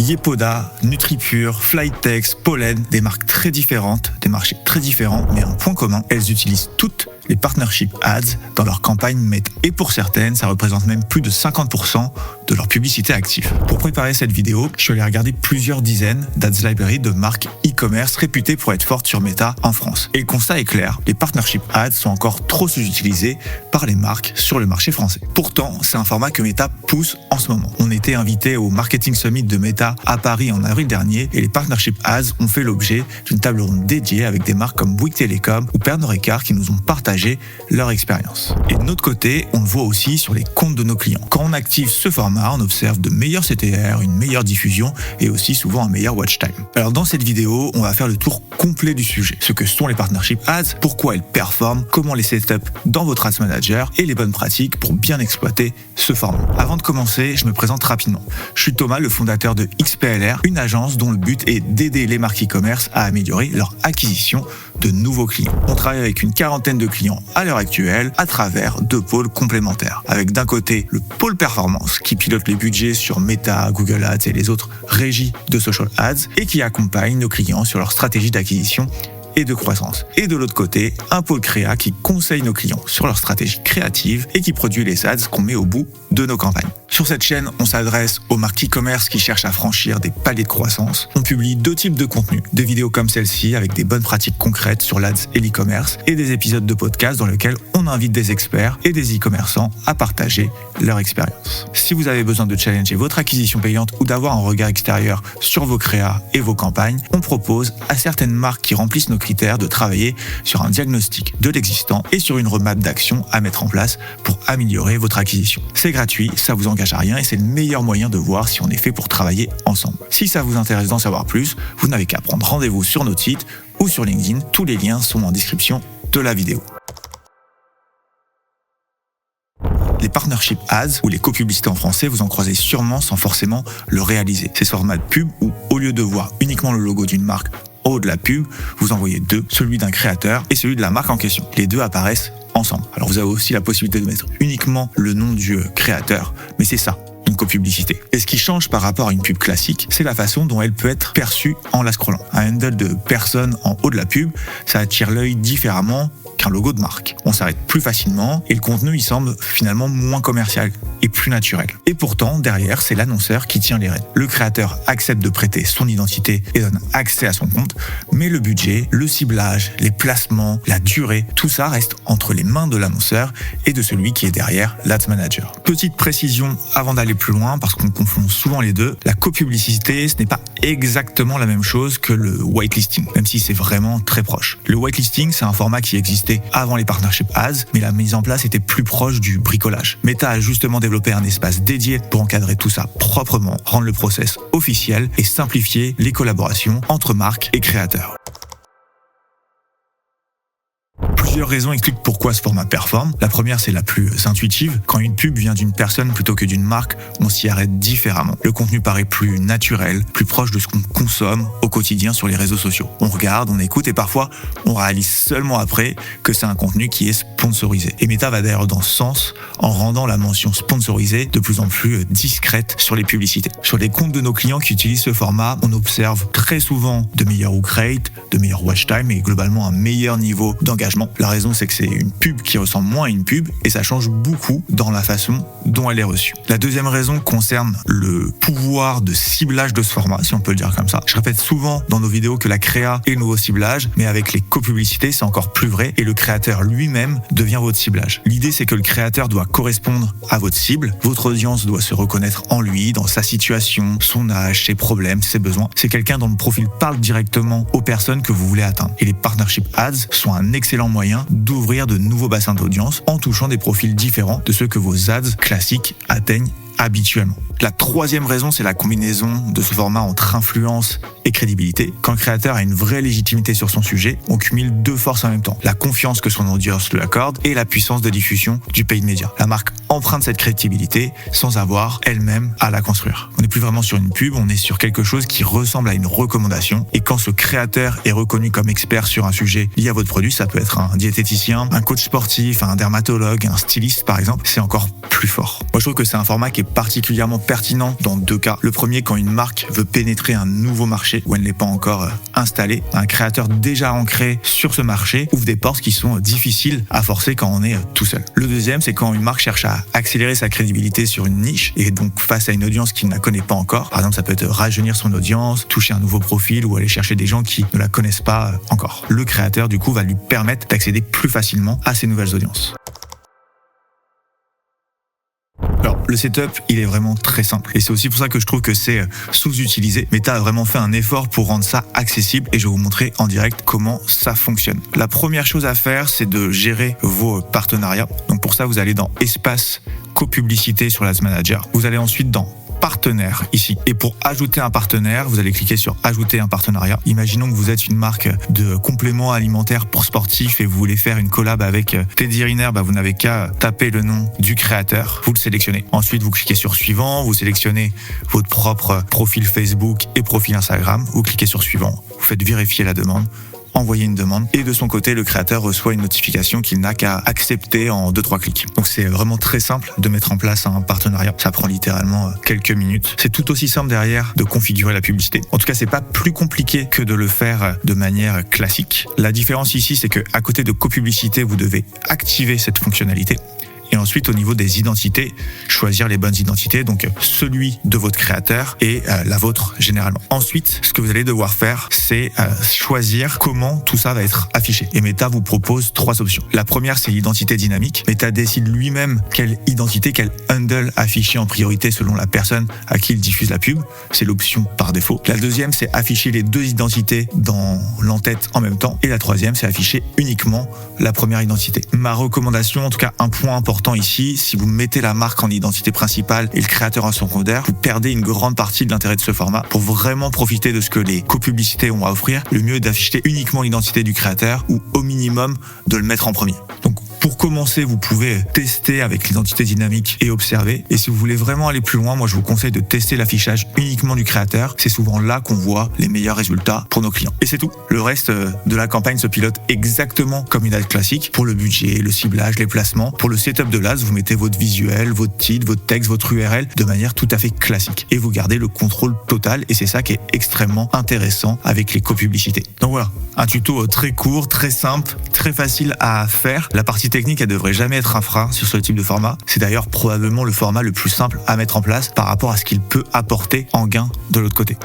Yepoda, NutriPure, Flytex, Pollen, des marques très différentes, des marchés très différents, mais un point commun, elles utilisent toutes les partnership ads dans leur campagne Meta. Et pour certaines, ça représente même plus de 50% de leur publicité active. Pour préparer cette vidéo, je suis allé regarder plusieurs dizaines d'ads library de marques e-commerce réputées pour être fortes sur Meta en France. Et le constat est clair, les partnership ads sont encore trop sous-utilisés par les marques sur le marché français. Pourtant, c'est un format que Meta pousse en ce moment. On était invité au Marketing Summit de Meta à Paris en avril dernier et les partnership ads ont fait l'objet d'une table ronde dédiée avec des marques comme Bouygues Télécom ou Pernod Ricard qui nous ont partagé leur expérience. Et de notre côté, on le voit aussi sur les comptes de nos clients. Quand on active ce format, on observe de meilleurs CTR, une meilleure diffusion et aussi souvent un meilleur watch time. Alors dans cette vidéo, on va faire le tour complet du sujet. Ce que sont les partnership ads, pourquoi elles performent, comment les setup dans votre ads manager et les bonnes pratiques pour bien exploiter ce format. Avant de commencer, je me présente rapidement. Je suis Thomas, le fondateur de XPLR, une agence dont le but est d'aider les marques e-commerce à améliorer leur acquisition de nouveaux clients. On travaille avec une quarantaine de clients à l'heure actuelle à travers deux pôles complémentaires. Avec d'un côté le pôle performance qui pilote les budgets sur Meta, Google Ads et les autres régies de social ads et qui accompagne nos clients sur leur stratégie d'acquisition et de croissance. Et de l'autre côté, un pôle créa qui conseille nos clients sur leur stratégie créative et qui produit les ads qu'on met au bout de nos campagnes. Sur cette chaîne, on s'adresse aux marques e-commerce qui cherchent à franchir des paliers de croissance. On publie deux types de contenus, des vidéos comme celle-ci avec des bonnes pratiques concrètes sur l'ads et l'e-commerce et des épisodes de podcast dans lesquels on invite des experts et des e-commerçants à partager leur expérience. Si vous avez besoin de challenger votre acquisition payante ou d'avoir un regard extérieur sur vos créas et vos campagnes, on propose à certaines marques qui remplissent nos critères de travailler sur un diagnostic de l'existant et sur une roadmap d'action à mettre en place pour améliorer votre acquisition. C'est gratuit, ça vous engage à rien et c'est le meilleur moyen de voir si on est fait pour travailler ensemble. Si ça vous intéresse d'en savoir plus, vous n'avez qu'à prendre rendez-vous sur notre site ou sur LinkedIn. Tous les liens sont en description de la vidéo. Les partnership ads ou les copublicités en français, vous en croisez sûrement sans forcément le réaliser. C'est ce format de pub où, au lieu de voir uniquement le logo d'une marque en haut de la pub, vous en voyez deux, celui d'un créateur et celui de la marque en question. Les deux apparaissent ensemble. Alors vous avez aussi la possibilité de mettre uniquement le nom du créateur, mais c'est ça, une copublicité. Et ce qui change par rapport à une pub classique, c'est la façon dont elle peut être perçue en la scrollant. Un handle de personne en haut de la pub, ça attire l'œil différemment qu'un logo de marque. On s'arrête plus facilement et le contenu il semble finalement moins commercial et plus naturel. Et pourtant, derrière, c'est l'annonceur qui tient les rênes. Le créateur accepte de prêter son identité et donne accès à son compte, mais le budget, le ciblage, les placements, la durée, tout ça reste entre les mains de l'annonceur et de celui qui est derrière l'Ads Manager. Petite précision avant d'aller plus loin, parce qu'on confond souvent les deux, la copublicité, ce n'est pas exactement la même chose que le whitelisting, même si c'est vraiment très proche. Le whitelisting, c'est un format qui existait avant les partnership ads, mais la mise en place était plus proche du bricolage. Meta a justement développé un espace dédié pour encadrer tout ça proprement, rendre le process officiel et simplifier les collaborations entre marques et créateurs. Plusieurs raisons expliquent pourquoi ce format performe. La première, c'est la plus intuitive. Quand une pub vient d'une personne plutôt que d'une marque, on s'y arrête différemment. Le contenu paraît plus naturel, plus proche de ce qu'on consomme au quotidien sur les réseaux sociaux. On regarde, on écoute et parfois, on réalise seulement après que c'est un contenu qui est sponsorisé. Et Meta va d'ailleurs dans ce sens en rendant la mention sponsorisée de plus en plus discrète sur les publicités. Sur les comptes de nos clients qui utilisent ce format, on observe très souvent de meilleurs hook rates, de meilleurs watch time et globalement un meilleur niveau d'engagement. La raison, c'est que c'est une pub qui ressemble moins à une pub et ça change beaucoup dans la façon dont elle est reçue. La deuxième raison concerne le pouvoir de ciblage de ce format, si on peut le dire comme ça. Je répète souvent dans nos vidéos que la créa est le nouveau ciblage, mais avec les copublicités, c'est encore plus vrai et le créateur lui-même devient votre ciblage. L'idée, c'est que le créateur doit correspondre à votre cible. Votre audience doit se reconnaître en lui, dans sa situation, son âge, ses problèmes, ses besoins. C'est quelqu'un dont le profil parle directement aux personnes que vous voulez atteindre. Et les partnership ads sont un excellent moyen d'ouvrir de nouveaux bassins d'audience en touchant des profils différents de ceux que vos ads classiques atteignent habituellement. La troisième raison, c'est la combinaison de ce format entre influence et crédibilité. Quand le créateur a une vraie légitimité sur son sujet, on cumule deux forces en même temps. La confiance que son audience lui accorde et la puissance de diffusion du paid media. La marque emprunte cette crédibilité sans avoir elle-même à la construire. On n'est plus vraiment sur une pub, on est sur quelque chose qui ressemble à une recommandation. Et quand ce créateur est reconnu comme expert sur un sujet lié à votre produit, ça peut être un diététicien, un coach sportif, un dermatologue, un styliste par exemple, c'est encore plus fort. Moi je trouve que c'est un format qui est particulièrement pertinent dans deux cas. Le premier, quand une marque veut pénétrer un nouveau marché où elle n'est pas encore installée. Un créateur déjà ancré sur ce marché ouvre des portes qui sont difficiles à forcer quand on est tout seul. Le deuxième, c'est quand une marque cherche à accélérer sa crédibilité sur une niche et donc face à une audience qui ne la connaît pas encore. Par exemple, ça peut être rajeunir son audience, toucher un nouveau profil ou aller chercher des gens qui ne la connaissent pas encore. Le créateur, du coup, va lui permettre d'accéder plus facilement à ces nouvelles audiences. Alors, le setup, il est vraiment très simple. Et c'est aussi pour ça que je trouve que c'est sous-utilisé. Meta a vraiment fait un effort pour rendre ça accessible et je vais vous montrer en direct comment ça fonctionne. La première chose à faire, c'est de gérer vos partenariats. Donc pour ça, vous allez dans Espace copublicité sur l'Ads Manager. Vous allez ensuite dans Partenaire ici. Et pour ajouter un partenaire, vous allez cliquer sur Ajouter un partenariat. Imaginons que vous êtes une marque de compléments alimentaires pour sportifs et vous voulez faire une collab avec Teddy Riner, vous n'avez qu'à taper le nom du créateur, vous le sélectionnez. Ensuite, vous cliquez sur Suivant, vous sélectionnez votre propre profil Facebook et profil Instagram, vous cliquez sur Suivant, vous faites vérifier la demande, envoyer une demande et de son côté le créateur reçoit une notification qu'il n'a qu'à accepter en 2-3 clics. Donc c'est vraiment très simple de mettre en place un partenariat, ça prend littéralement quelques minutes. C'est tout aussi simple derrière de configurer la publicité. En tout cas, c'est pas plus compliqué que de le faire de manière classique. La différence ici, c'est que à côté de copublicité, vous devez activer cette fonctionnalité. Et ensuite, au niveau des identités, choisir les bonnes identités, donc celui de votre créateur et la vôtre généralement. Ensuite, ce que vous allez devoir faire, c'est choisir comment tout ça va être affiché. Et Meta vous propose 3 options. La première, c'est l'identité dynamique. Meta décide lui-même quelle identité, quel handle afficher en priorité selon la personne à qui il diffuse la pub. C'est l'option par défaut. La deuxième, c'est afficher les 2 identités dans l'entête en même temps. Et la troisième, c'est afficher uniquement la première identité. Ma recommandation, en tout cas un point important ici, si vous mettez la marque en identité principale et le créateur en secondaire, vous perdez une grande partie de l'intérêt de ce format. Pour vraiment profiter de ce que les copublicités ont à offrir, le mieux est d'afficher uniquement l'identité du créateur ou au minimum de le mettre en premier. Donc pour commencer, vous pouvez tester avec l'identité dynamique et observer. Et si vous voulez vraiment aller plus loin, moi je vous conseille de tester l'affichage uniquement du créateur. C'est souvent là qu'on voit les meilleurs résultats pour nos clients. Et c'est tout. Le reste de la campagne se pilote exactement comme une ad classique. Pour le budget, le ciblage, les placements. Pour le setup de l'ad, vous mettez votre visuel, votre titre, votre texte, votre URL de manière tout à fait classique. Et vous gardez le contrôle total. Et c'est ça qui est extrêmement intéressant avec les copublicités. Donc voilà, un tuto très court, très simple, très facile à faire. La partie technique, elle devrait jamais être un frein sur ce type de format. C'est d'ailleurs probablement le format le plus simple à mettre en place par rapport à ce qu'il peut apporter en gain de l'autre côté.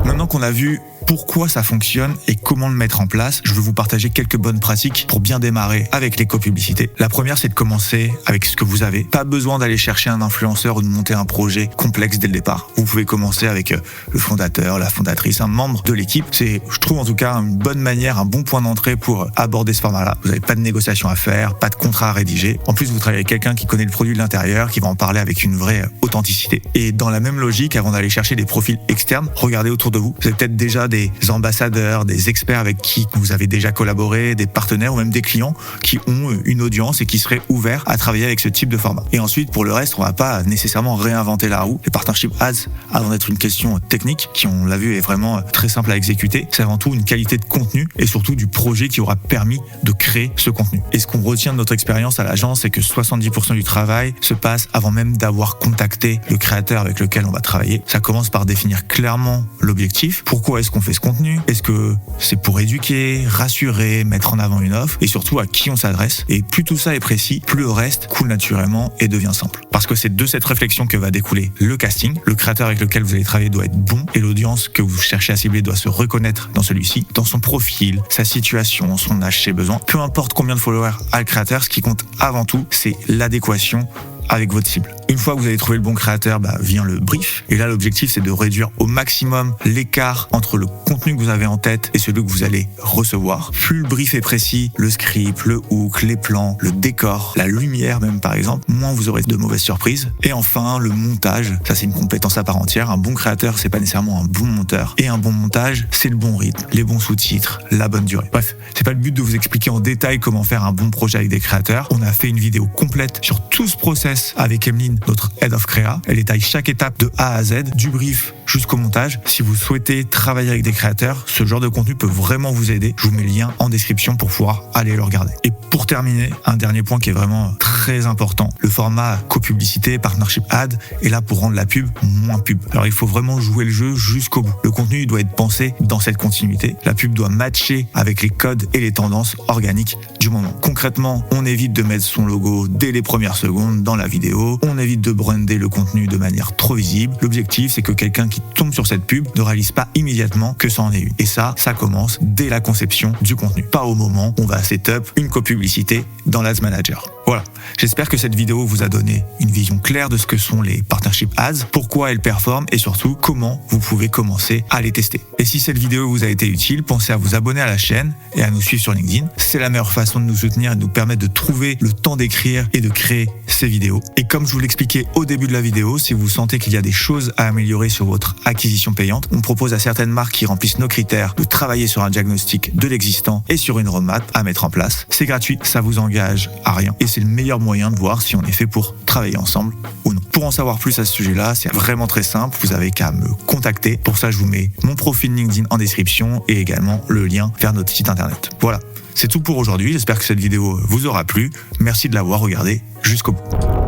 Maintenant qu'on a vu pourquoi ça fonctionne et comment le mettre en place, je vais vous partager quelques bonnes pratiques pour bien démarrer avec les copublicités. La première, c'est de commencer avec ce que vous avez. Pas besoin d'aller chercher un influenceur ou de monter un projet complexe dès le départ. Vous pouvez commencer avec le fondateur, la fondatrice, un membre de l'équipe. C'est, je trouve en tout cas, une bonne manière, un bon point d'entrée pour aborder ce format-là. Vous n'avez pas de négociation à faire, pas de contrat à rédiger. En plus, vous travaillez avec quelqu'un qui connaît le produit de l'intérieur, qui va en parler avec une vraie authenticité. Et dans la même logique, avant d'aller chercher des profils externes, regardez autour de vous. Vous avez peut-être déjà des ambassadeurs, des experts avec qui vous avez déjà collaboré, des partenaires ou même des clients qui ont une audience et qui seraient ouverts à travailler avec ce type de format. Et ensuite, pour le reste, on va pas nécessairement réinventer la roue. Les partnership ads, avant d'être une question technique, qui on l'a vu est vraiment très simple à exécuter, c'est avant tout une qualité de contenu et surtout du projet qui aura permis de créer ce contenu. Et ce qu'on retient de notre expérience à l'agence, c'est que 70% du travail se passe avant même d'avoir contacté le créateur avec lequel on va travailler. Ça commence par définir clairement l'objectif. Pourquoi est-ce qu'on fait ce contenu? Est-ce que c'est pour éduquer, rassurer, mettre en avant une offre et surtout à qui on s'adresse? Et plus tout ça est précis, plus le reste coule naturellement et devient simple. Parce que c'est de cette réflexion que va découler le casting. Le créateur avec lequel vous allez travailler doit être bon et l'audience que vous cherchez à cibler doit se reconnaître dans celui-ci, dans son profil, sa situation, son âge, ses besoins. Peu importe combien de followers a le créateur, ce qui compte avant tout, c'est l'adéquation avec votre cible. Une fois que vous avez trouvé le bon créateur, vient le brief. Et là, l'objectif, c'est de réduire au maximum l'écart entre le contenu que vous avez en tête et celui que vous allez recevoir. Plus le brief est précis, le script, le hook, les plans, le décor, la lumière même par exemple, moins vous aurez de mauvaises surprises. Et enfin, le montage. Ça, c'est une compétence à part entière. Un bon créateur, c'est pas nécessairement un bon monteur. Et un bon montage, c'est le bon rythme, les bons sous-titres, la bonne durée. Bref, c'est pas le but de vous expliquer en détail comment faire un bon projet avec des créateurs. On a fait une vidéo complète sur tout ce process avec Emeline, notre Head of Créa. Elle détaille chaque étape de A à Z, du brief jusqu'au montage. Si vous souhaitez travailler avec des créateurs, ce genre de contenu peut vraiment vous aider. Je vous mets le lien en description pour pouvoir aller le regarder. Et pour terminer, un dernier point qui est vraiment très important. Le format copublicité, partnership ad est là pour rendre la pub moins pub. Alors il faut vraiment jouer le jeu jusqu'au bout. Le contenu doit être pensé dans cette continuité. La pub doit matcher avec les codes et les tendances organiques du moment. Concrètement, on évite de mettre son logo dès les premières secondes dans la vidéo. On évite de brander le contenu de manière trop visible. L'objectif, c'est que quelqu'un qui tombe sur cette pub ne réalise pas immédiatement que ça en est une. Et ça commence dès la conception du contenu. Pas au moment où on va setup une copublicité dans l'Ads Manager. Voilà, j'espère que cette vidéo vous a donné une vision claire de ce que sont les partnership ads, pourquoi elles performent et surtout comment vous pouvez commencer à les tester. Et si cette vidéo vous a été utile, pensez à vous abonner à la chaîne et à nous suivre sur LinkedIn. C'est la meilleure façon de nous soutenir et de nous permettre de trouver le temps d'écrire et de créer ces vidéos. Et comme je vous l'expliquais au début de la vidéo, si vous sentez qu'il y a des choses à améliorer sur votre acquisition payante, on propose à certaines marques qui remplissent nos critères de travailler sur un diagnostic de l'existant et sur une roadmap à mettre en place. C'est gratuit, ça vous engage à rien et c'est le meilleur moyen de voir si on est fait pour travailler ensemble ou non. Pour en savoir plus à ce sujet-là, c'est vraiment très simple, vous avez qu'à me contacter. Pour ça, je vous mets mon profil LinkedIn en description et également le lien vers notre site internet. Voilà, c'est tout pour aujourd'hui, j'espère que cette vidéo vous aura plu. Merci de l'avoir regardée jusqu'au bout.